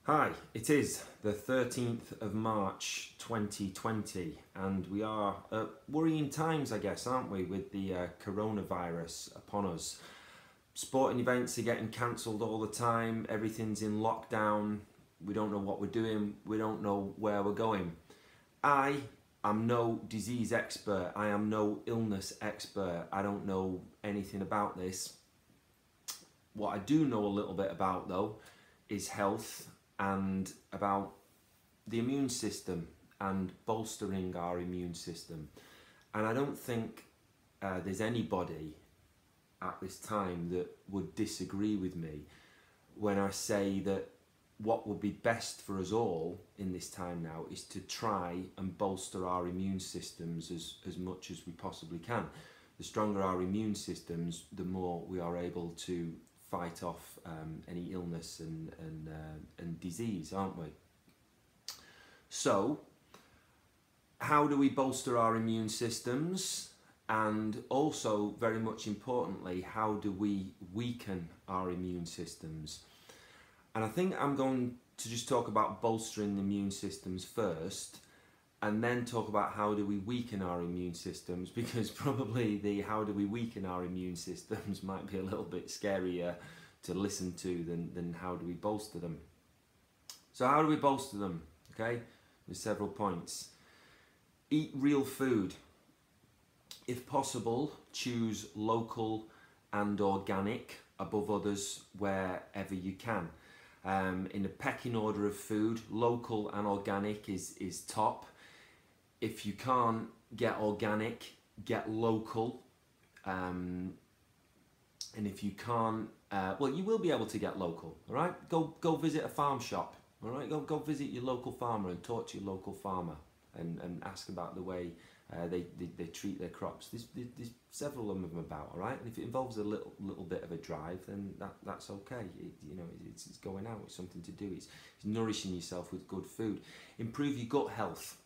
Hi, it is the 13th of March 2020 and we are at worrying times, I guess, aren't we, with the coronavirus upon us. Sporting events are getting cancelled all the time, everything's in lockdown, we don't know what we're doing, we don't know where we're going. I am no disease expert, I am no illness expert, I don't know anything about this. What I do know a little bit about though is health and about the immune system and bolstering our immune system. And I don't think there's anybody at this time that would disagree with me when I say that what would be best for us all in this time now is to try and bolster our immune systems as much as we possibly can. The stronger our immune systems, the more we are able to fight off any illness and disease, aren't we? So, how do we bolster our immune systems? And also, very much importantly, how do we weaken our immune systems? And I think I'm going to just talk about bolstering the immune systems first, and then talk about how do we weaken our immune systems, because probably the how do we weaken our immune systems might be a little bit scarier to listen to than how do we bolster them. So how do we bolster them? Okay, there's several points. Eat real food. If possible, choose local and organic above others wherever you can. In the pecking order of food, local and organic is top. If you can't get organic, get local. And if you can't, well, you will be able to get local, all right? Go visit a farm shop, all right? Go visit your local farmer and talk to your local farmer and ask about the way they treat their crops. There's several of them about, all right? And if it involves a little bit of a drive, then that's okay. It's going out, it's something to do. It's nourishing yourself with good food. Improve your gut health.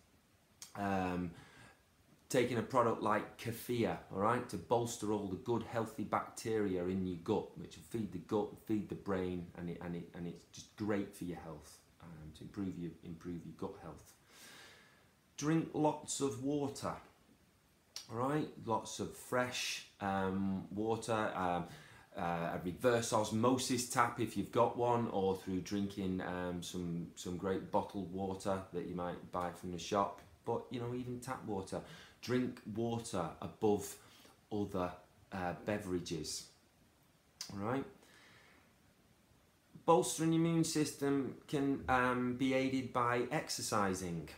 Taking a product like kefir, all right, to bolster all the good healthy bacteria in your gut, which will feed the gut, feed the brain, and it's just great for your health, to improve your gut health. Drink lots of water, all right, lots of fresh water. A reverse osmosis tap if you've got one, or through drinking some great bottled water that you might buy from the shop. But even tap water. Drink water above other beverages. All right. Bolstering your immune system can be aided by exercising.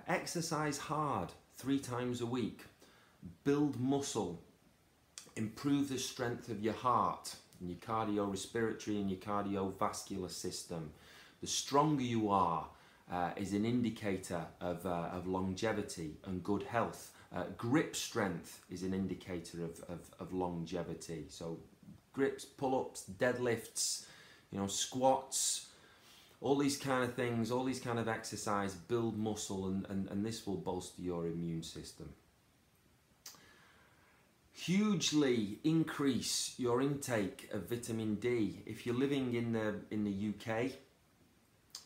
Exercise hard 3 times a week. Build muscle. Improve the strength of your heart and your cardiorespiratory and your cardiovascular system. The stronger you are is an indicator of longevity and good health. Grip strength is an indicator of longevity. So grips, pull-ups, deadlifts, squats, all these kind of things, all these kind of exercise build muscle, and this will bolster your immune system. Hugely increase your intake of vitamin D. If you're living in the UK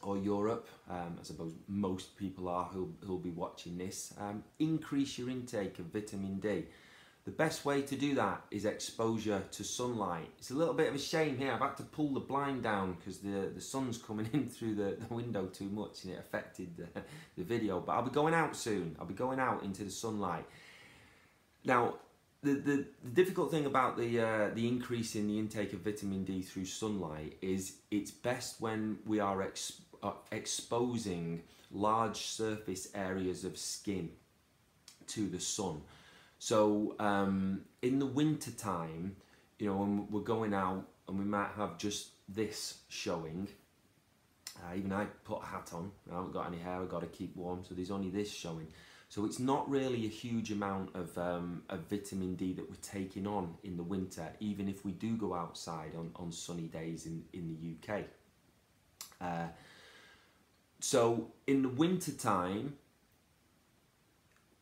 or Europe, I suppose most people are who'll be watching this, increase your intake of vitamin D. The best way to do that is exposure to sunlight. It's a little bit of a shame here, I've had to pull the blind down because the sun's coming in through the window too much and it affected the video, but I'll be going out soon. I'll be going out into the sunlight. Now, the difficult thing about the increase in the intake of vitamin D through sunlight is it's best when we are exposing large surface areas of skin to the sun. So in the winter time, when we're going out and we might have just this showing, even I put a hat on, I haven't got any hair, I've got to keep warm, so there's only this showing. So it's not really a huge amount of vitamin D that we're taking on in the winter, even if we do go outside on sunny days in the UK. So in the winter time,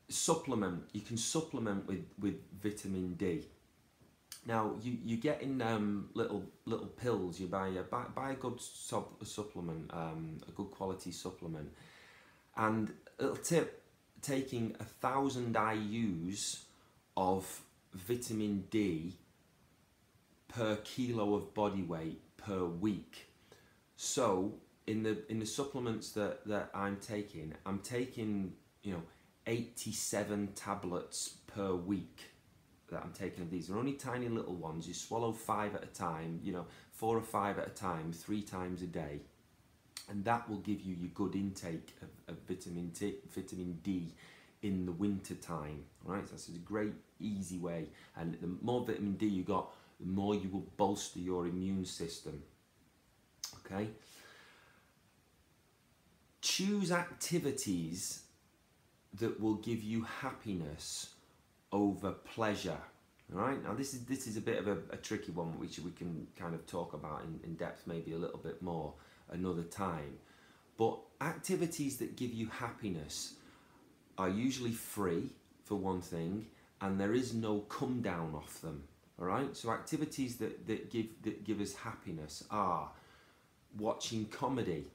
you can supplement with vitamin D. Now you get in little pills. You buy a good supplement, a good quality supplement, and a little tip: taking 1,000 IU's of vitamin D per kilo of body weight per week. So in the supplements that I'm taking 87 tablets per week that I'm taking of these. They're only tiny little ones. You swallow 5 at a time, 4 or 5 at a time, 3 times a day, and that will give you your good intake of vitamin D in the winter time. Right, so that's a great easy way, and the more vitamin D you got, the more you will bolster your immune system. Okay, choose activities that will give you happiness over pleasure. All right, now this is a bit of a tricky one, which we can kind of talk about in depth maybe a little bit more another time. But activities that give you happiness are usually free, for one thing, and there is no come down off them. All right, so activities that give us happiness are watching comedy,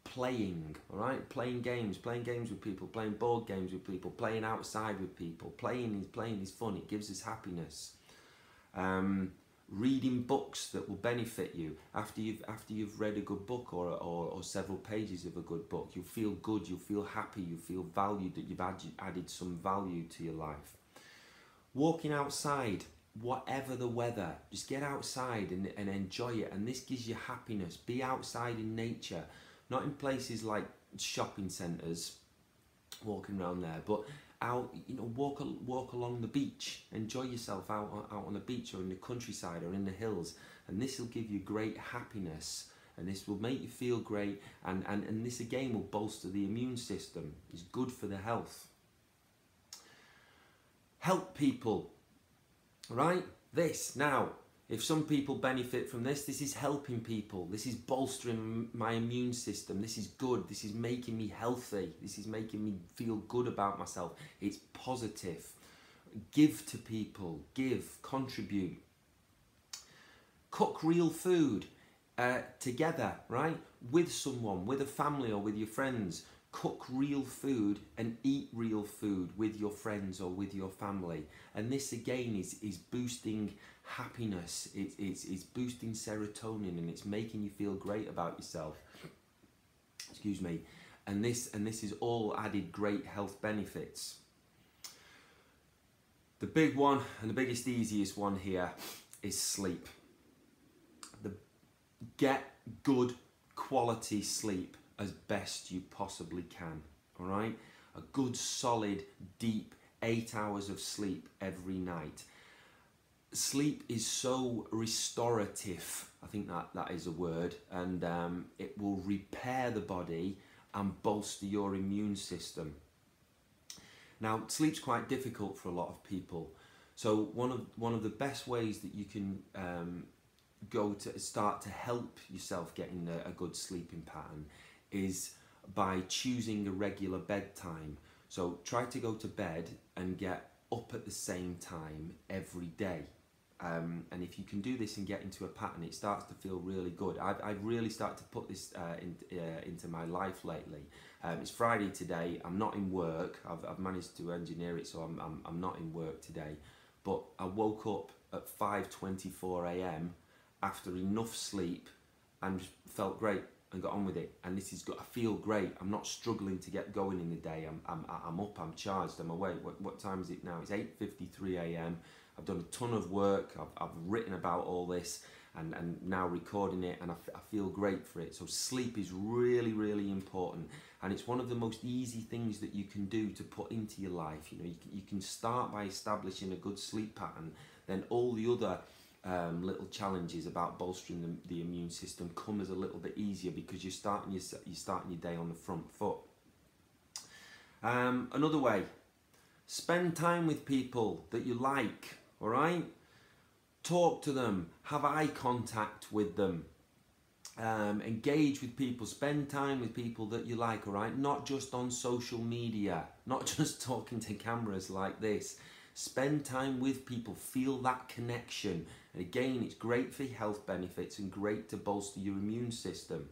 playing, all right, playing games with people, playing board games with people, playing outside with people. Playing is fun. It gives us happiness. Reading books that will benefit you. After you've read a good book or several pages of a good book, you'll feel good, you'll feel happy, you'll feel valued, that you've added some value to your life. Walking outside, whatever the weather, just get outside and enjoy it, and this gives you happiness. Be outside in nature, not in places like shopping centres, walking around there, but out, walk along the beach, enjoy yourself out on the beach or in the countryside or in the hills, and this will give you great happiness, and this will make you feel great, and this again will bolster the immune system. It's good for the health. Help people, right? This now, if some people benefit from this is helping people. This is bolstering my immune system. This is good. This is making me healthy. This is making me feel good about myself. It's positive. Give to people. Give. Contribute. Cook real food together, right? With someone, with a family or with your friends. Cook real food and eat real food with your friends or with your family. And this again is boosting happiness. It's boosting serotonin, and it's making you feel great about yourself. Excuse me. And this is all added great health benefits. The big one, and the biggest, easiest one here, is sleep. Get good quality sleep as best you possibly can. All right, a good solid deep 8 hours of sleep every night. Sleep is so restorative, I think that is a word, and it will repair the body and bolster your immune system. Now, sleep's quite difficult for a lot of people, so one of the best ways that you can go to start to help yourself getting a good sleeping pattern is by choosing a regular bedtime. So try to go to bed and get up at the same time every day. And if you can do this and get into a pattern, it starts to feel really good. I've really started to put this into my life lately. It's Friday today. I'm not in work. I've managed to engineer it, so I'm not in work today. But I woke up at 5:24 a.m. after enough sleep and felt great and got on with it. And this is good. I feel great. I'm not struggling to get going in the day. I'm up. I'm charged. I'm awake. What time is it now? It's 8:53 a.m. I've done a ton of work. I've written about all this and now recording it, and I feel great for it. So sleep is really, really important, and it's one of the most easy things that you can do to put into your life. You can start by establishing a good sleep pattern. Then all the other little challenges about bolstering the immune system come as a little bit easier, because you're starting your day on the front foot. Another way, spend time with people that you like. All right, talk to them, have eye contact with them, engage with people, spend time with people that you like. All right, not just on social media, not just talking to cameras like this. Spend time with people, feel that connection. And again, it's great for health benefits and great to bolster your immune system.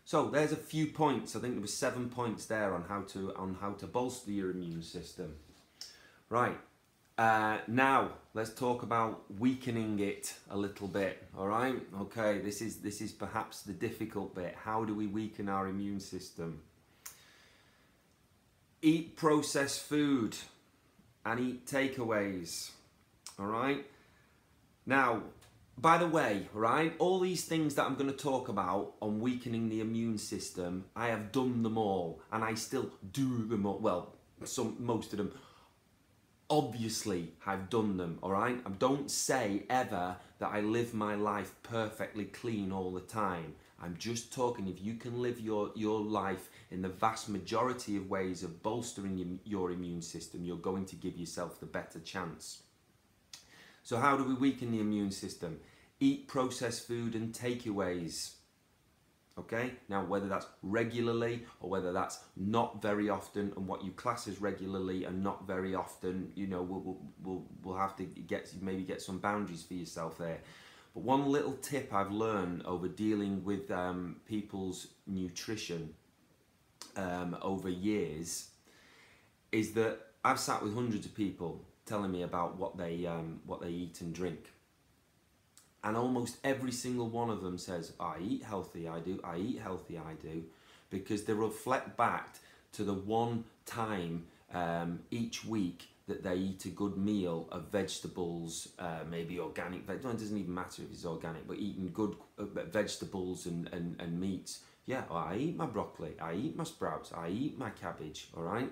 So there's a few points. I think there were 7 points there on how to bolster your immune system. Right. Now let's talk about weakening it a little bit. All right. Okay. This is perhaps the difficult bit. How do we weaken our immune system? Eat processed food and eat takeaways. All right. Now, by the way, right, all these things that I'm going to talk about on weakening the immune system, I have done them all, and I still do them all. Well, most of them. Obviously, I've done them, all right? I don't say ever that I live my life perfectly clean all the time. I'm just talking if you can live your life in the vast majority of ways of bolstering your immune system, you're going to give yourself the better chance. So how do we weaken the immune system? Eat processed food and takeaways. Okay, now whether that's regularly or whether that's not very often, and what you class as regularly and not very often, you know, we'll have to maybe get some boundaries for yourself there. But one little tip I've learned over dealing with people's nutrition over years is that I've sat with hundreds of people telling me about what they eat and drink. And almost every single one of them says, I eat healthy, I do, I eat healthy, I do, because they reflect back to the one time each week that they eat a good meal of vegetables, maybe organic, it doesn't even matter if it's organic, but eating good vegetables and meats. Yeah, I eat my broccoli, I eat my sprouts, I eat my cabbage, all right?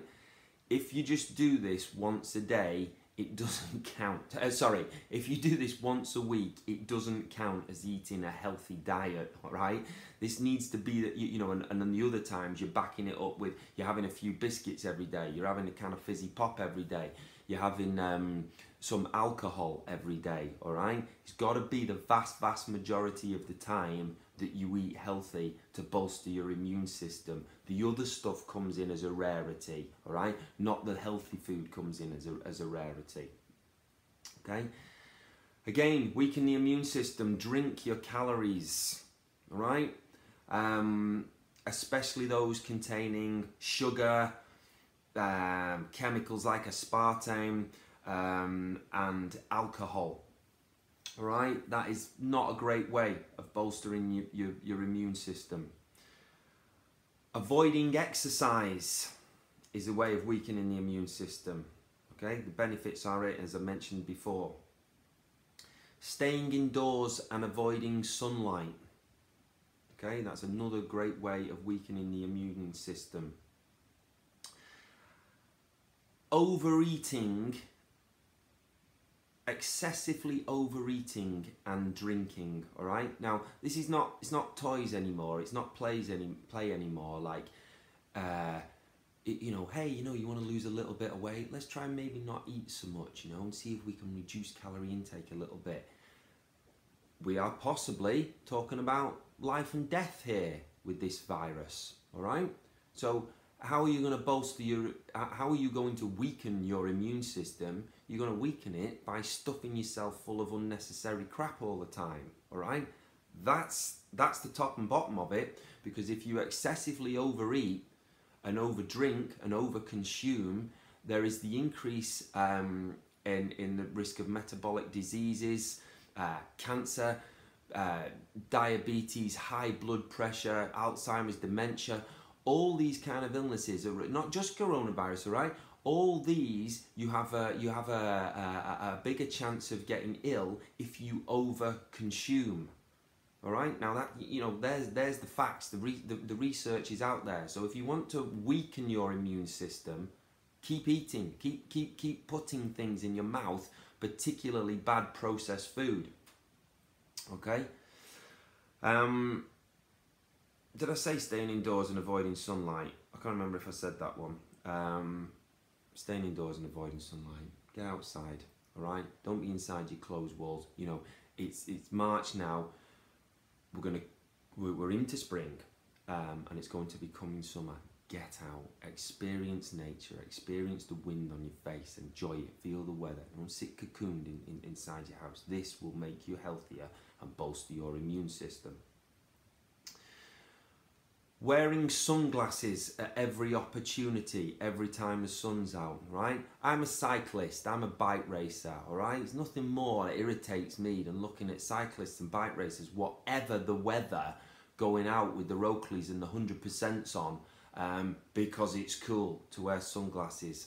If you just do this once a day, it doesn't count. Sorry, if you do this once a week, it doesn't count as eating a healthy diet, all right? This needs to be, you know, and then the other times you're backing it up with, you're having a few biscuits every day, you're having a kind of fizzy pop every day, you're having some alcohol every day, all right? It's got to be the vast majority of the time that you eat healthy to bolster your immune system. The other stuff comes in as a rarity, all right? Not the healthy food comes in as a rarity, okay? Again, weaken the immune system, drink your calories, all right? Especially those containing sugar, chemicals like aspartame, and alcohol. All right, that is not a great way of bolstering your immune system. Avoiding exercise is a way of weakening the immune system. Okay, the benefits are it, as I mentioned before. Staying indoors and avoiding sunlight. Okay, that's another great way of weakening the immune system. Overeating, excessively overeating and drinking, all right? Now, this is not, it's not toys anymore, it's not play anymore, like, you know, hey, you know, you want to lose a little bit of weight, let's try and maybe not eat so much, you know, and see if we can reduce calorie intake a little bit. We are possibly talking about life and death here with this virus, all right? So how are you going to bolster how are you going to weaken your immune system? You're going to weaken it by stuffing yourself full of unnecessary crap all the time, all right? That's the top and bottom of it, because if you excessively overeat and overdrink and overconsume, there is the increase in the risk of metabolic diseases, cancer, diabetes, high blood pressure, Alzheimer's, dementia. All these kind of illnesses are not just coronavirus, all right? All these, you have a bigger chance of getting ill if you overconsume. All right, now that, you know, there's the facts. The research is out there. So if you want to weaken your immune system, keep eating, keep putting things in your mouth, particularly bad processed food. Okay. Did I say staying indoors and avoiding sunlight? I can't remember if I said that one. Staying indoors and avoiding sunlight. Get outside, all right? Don't be inside your closed walls. You know, it's March now. We're into spring, and it's going to be coming summer. Get out, experience nature, experience the wind on your face, enjoy it, feel the weather. Don't sit cocooned inside your house. This will make you healthier and bolster your immune system. Wearing sunglasses at every opportunity, every time the sun's out, right? I'm a cyclist, I'm a bike racer, all right? There's nothing more that irritates me than looking at cyclists and bike racers, whatever the weather, going out with the Oakleys and the 100%s on, because it's cool to wear sunglasses.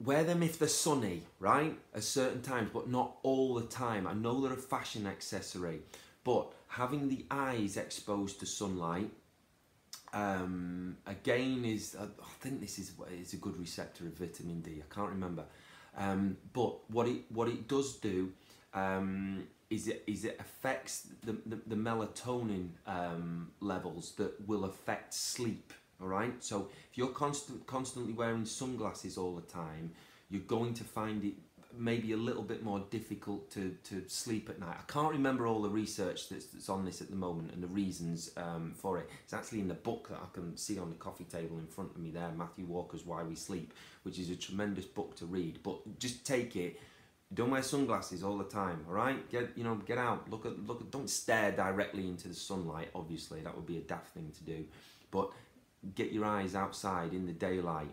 Wear them if they're sunny, right? At certain times, but not all the time. I know they're a fashion accessory, but having the eyes exposed to sunlight, again, I think this is a good receptor of vitamin D. I can't remember, but what it does do is it affects the melatonin levels that will affect sleep. All right. So if you're constantly wearing sunglasses all the time, you're going to find it maybe a little bit more difficult to sleep at night. I can't remember all the research that's on this at the moment and the reasons for it. It's actually in the book that I can see on the coffee table in front of me there, Matthew Walker's Why We Sleep, which is a tremendous book to read. But just take it. Don't wear sunglasses all the time, all right? Get out. Look at. Don't stare directly into the sunlight. Obviously, that would be a daft thing to do. But get your eyes outside in the daylight.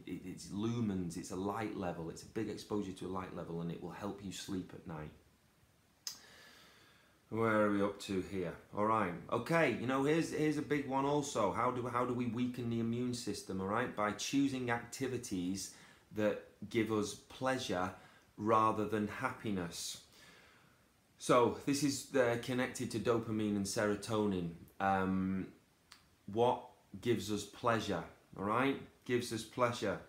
It's lumens. It's a light level. It's a big exposure to a light level, and it will help you sleep at night. Where are we up to here? All right. Okay. Here's a big one also. How do we weaken the immune system? All right, by choosing activities that give us pleasure rather than happiness. So this is connected to dopamine and serotonin. What gives us pleasure? All right, gives us pleasure.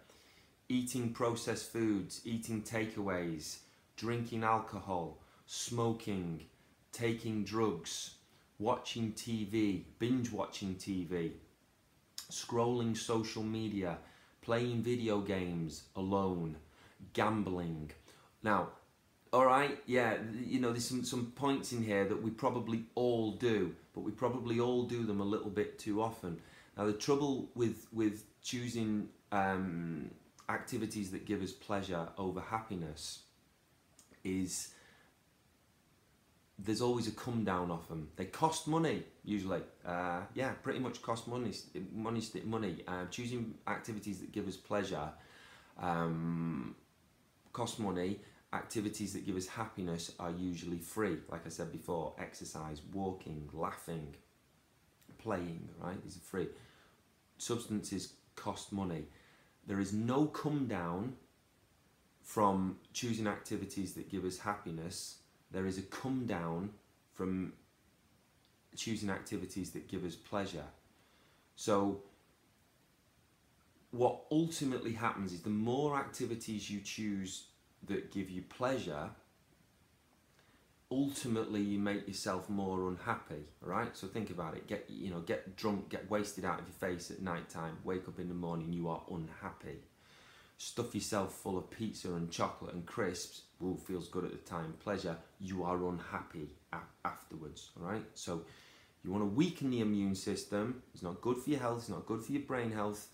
Eating processed foods, eating takeaways, drinking alcohol, smoking, taking drugs, watching TV, binge watching TV, scrolling social media, playing video games alone, gambling. Now, all right, yeah, there's some points in here that we probably all do, but we probably all do them a little bit too often. Now, the trouble with choosing activities that give us pleasure over happiness is there's always a come down off them. They cost money, usually. Yeah, pretty much cost money. Choosing activities that give us pleasure cost money. Activities that give us happiness are usually free. Like I said before, exercise, walking, laughing, playing, right? These are free. Substances cost money. There is no come down from choosing activities that give us happiness. There is a come down from choosing activities that give us pleasure. So what ultimately happens is the more activities you choose that give you pleasure, ultimately you make yourself more unhappy, right? So think about it. Get drunk, get wasted out of your face at night time, wake up in the morning, you are unhappy. Stuff yourself full of pizza and chocolate and crisps, ooh, feels good at the time, pleasure, you are unhappy afterwards, all right? So you want to weaken the immune system. It's not good for your health, it's not good for your brain health,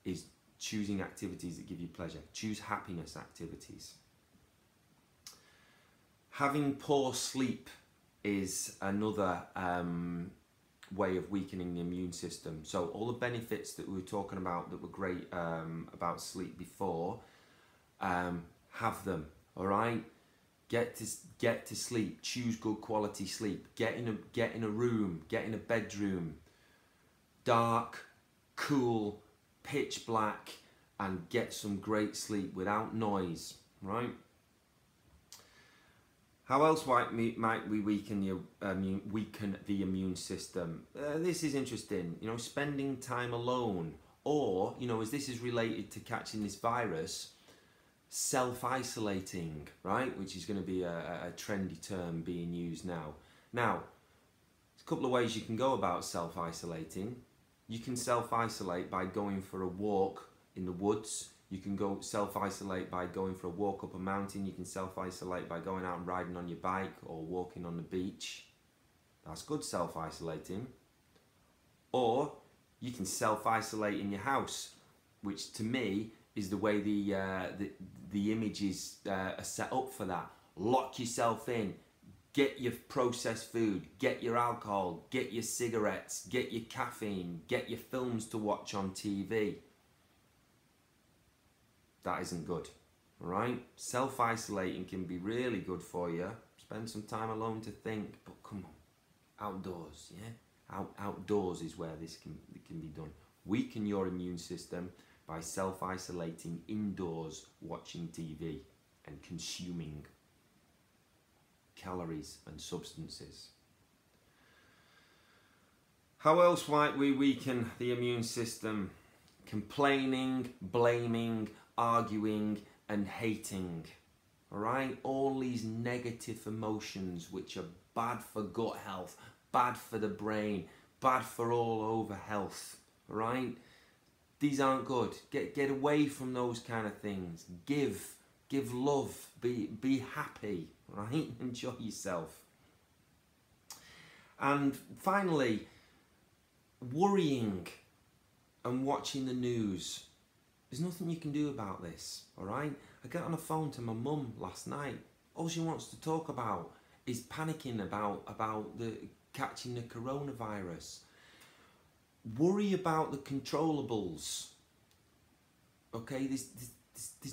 is choosing activities that give you pleasure. Choose happiness activities. Having poor sleep is another way of weakening the immune system. So all the benefits that we were talking about that were great about sleep before, have them, all right? Get to sleep. Choose good quality sleep. Get in a room. Get in a bedroom. Dark, cool, pitch black, and get some great sleep without noise, right? How else might we weaken the immune system? This is interesting. Spending time alone, or as this is related to catching this virus, self-isolating, right? Which is going to be a trendy term being used now. Now, there's a couple of ways you can go about self-isolating. You can self-isolate by going for a walk in the woods. You can go self-isolate by going for a walk up a mountain. You can self-isolate by going out and riding on your bike or walking on the beach. That's good self-isolating. or you can self-isolate in your house, which to me is the way the images are set up for that. Lock yourself in, get your processed food, get your alcohol, get your cigarettes, get your caffeine, get your films to watch on TV. That isn't good, all right? Self-isolating can be really good for you. Spend some time alone to think, but come on, outdoors, yeah? Outdoors is where this can be done. Weaken your immune system by self-isolating indoors, watching TV and consuming calories and substances. How else might we weaken the immune system? Complaining, blaming, arguing and hating. Alright? All these negative emotions which are bad for gut health, bad for the brain, bad for all over health. Alright? These aren't good. Get away from those kind of things. Give love. Be happy. Right? Enjoy yourself. And finally, worrying and watching the news. There's nothing you can do about this. Alright? I got on the phone to my mum last night. All she wants to talk about is panicking about the catching the coronavirus. Worry about the controllables. Okay, there's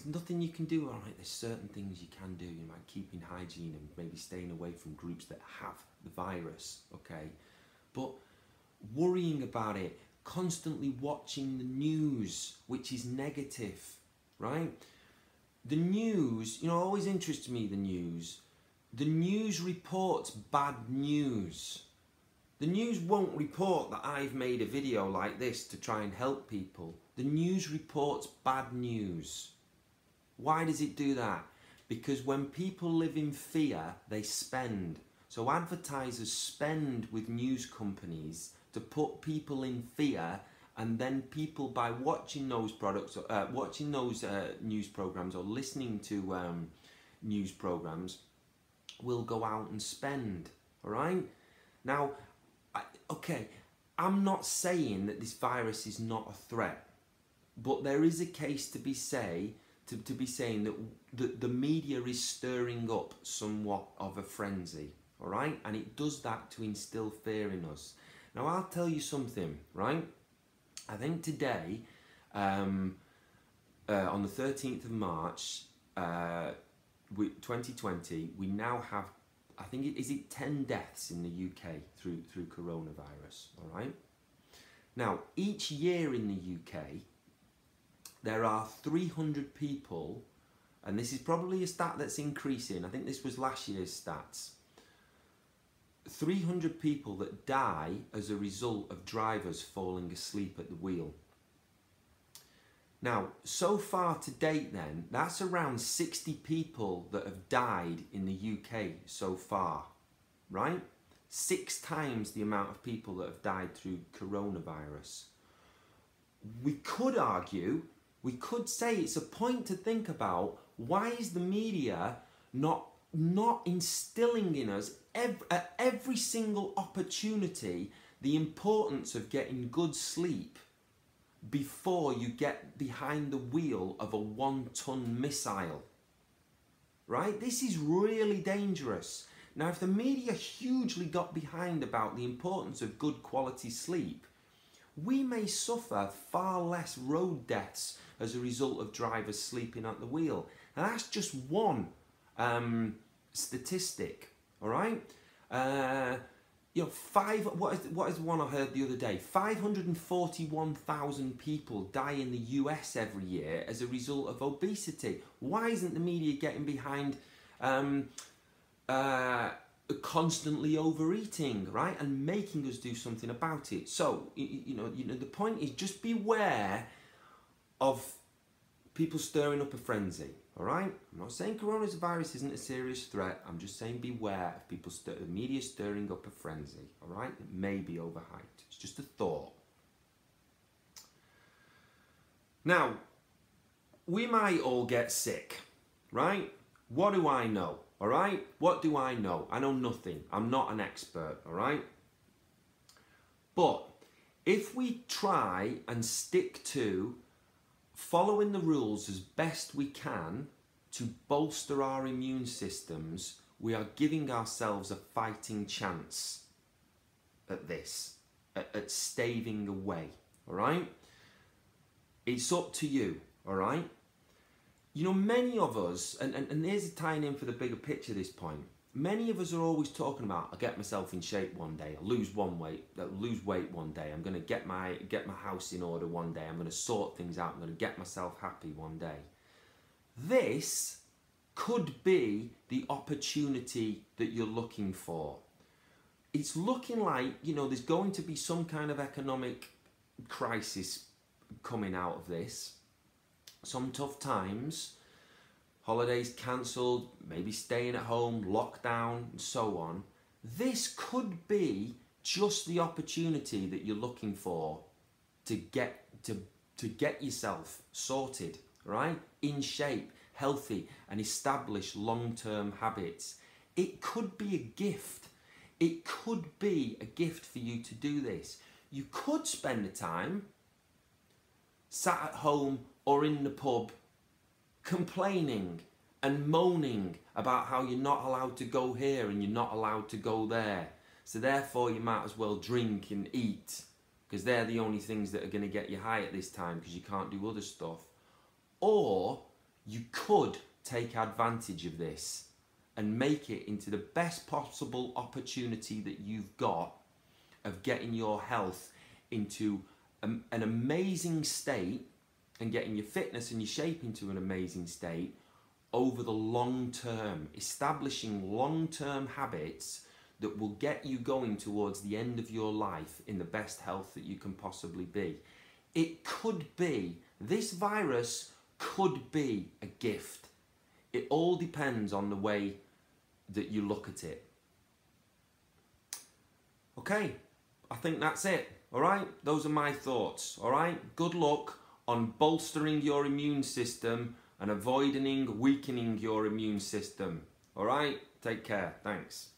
nothing you can do. All right, there's certain things you can do. You might keeping hygiene and maybe staying away from groups that have the virus. Okay, but worrying about it, constantly watching the news, which is negative, right? The news, you know, always interests me. The news reports bad news. The news won't report that I've made a video like this to try and help people. The news reports bad news. Why does it do that? Because when people live in fear, they spend. So advertisers spend with news companies to put people in fear, and then people, by watching those products, watching those news programs or listening to news programs, will go out and spend. All right? Now, okay, I'm not saying that this virus is not a threat, but there is a case to be saying that the media is stirring up somewhat of a frenzy, all right? And it does that to instill fear in us. Now, I'll tell you something, right? I think today, on the 13th of March, 2020, we now have, I think, is it 10 deaths in the UK through coronavirus, all right? Now, each year in the UK, there are 300 people, and this is probably a stat that's increasing. I think this was last year's stats. 300 people that die as a result of drivers falling asleep at the wheel. Now, so far to date then, that's around 60 people that have died in the UK so far, right? 6 times the amount of people that have died through coronavirus. We could argue, we could say it's a point to think about, why is the media not instilling in us at every single opportunity the importance of getting good sleep before you get behind the wheel of a 1-ton missile, right? This is really dangerous. Now, if the media hugely got behind about the importance of good quality sleep, we may suffer far less road deaths as a result of drivers sleeping at the wheel. And that's just one statistic, all right? You know, what is the one I heard the other day? 541,000 people die in the US every year as a result of obesity. Why isn't the media getting behind constantly overeating, right? And making us do something about it. So, you know, the point is, just beware of people stirring up a frenzy. All right? I'm not saying coronavirus isn't a serious threat. I'm just saying beware of people, the media stirring up a frenzy. All right? It may be overhyped. It's just a thought. Now, we might all get sick, right? What do I know? All right? What do I know? I know nothing. I'm not an expert. All right? But If we try and stick to following the rules as best we can to bolster our immune systems, we are giving ourselves a fighting chance at this, at staving away, all right? It's up to you, all right? You know, many of us, and here's tying in for the bigger picture at this point, many of us are always talking about, I'll get myself in shape one day, I'll lose weight one day, I'm going to get my house in order one day, I'm going to sort things out, I'm going to get myself happy one day. This could be the opportunity that you're looking for. It's looking like, you know, there's going to be some kind of economic crisis coming out of this. Some tough times, holidays cancelled, maybe staying at home, lockdown, and so on. This could be just the opportunity that you're looking for to get yourself sorted, right? In shape, healthy, and establish long-term habits. It could be a gift. It could be a gift for you to do this. You could spend the time sat at home or in the pub complaining and moaning about how you're not allowed to go here and you're not allowed to go there. So therefore you might as well drink and eat because they're the only things that are going to get you high at this time because you can't do other stuff. Or you could take advantage of this and make it into the best possible opportunity that you've got of getting your health into an amazing state and getting your fitness and your shape into an amazing state over the long term, establishing long-term habits that will get you going towards the end of your life in the best health that you can possibly be. It could be, this virus could be a gift. It all depends on the way that you look at it. Okay, I think that's it. All right, those are my thoughts. All right, good luck on bolstering your immune system and avoiding weakening your immune system. All right, take care. Thanks.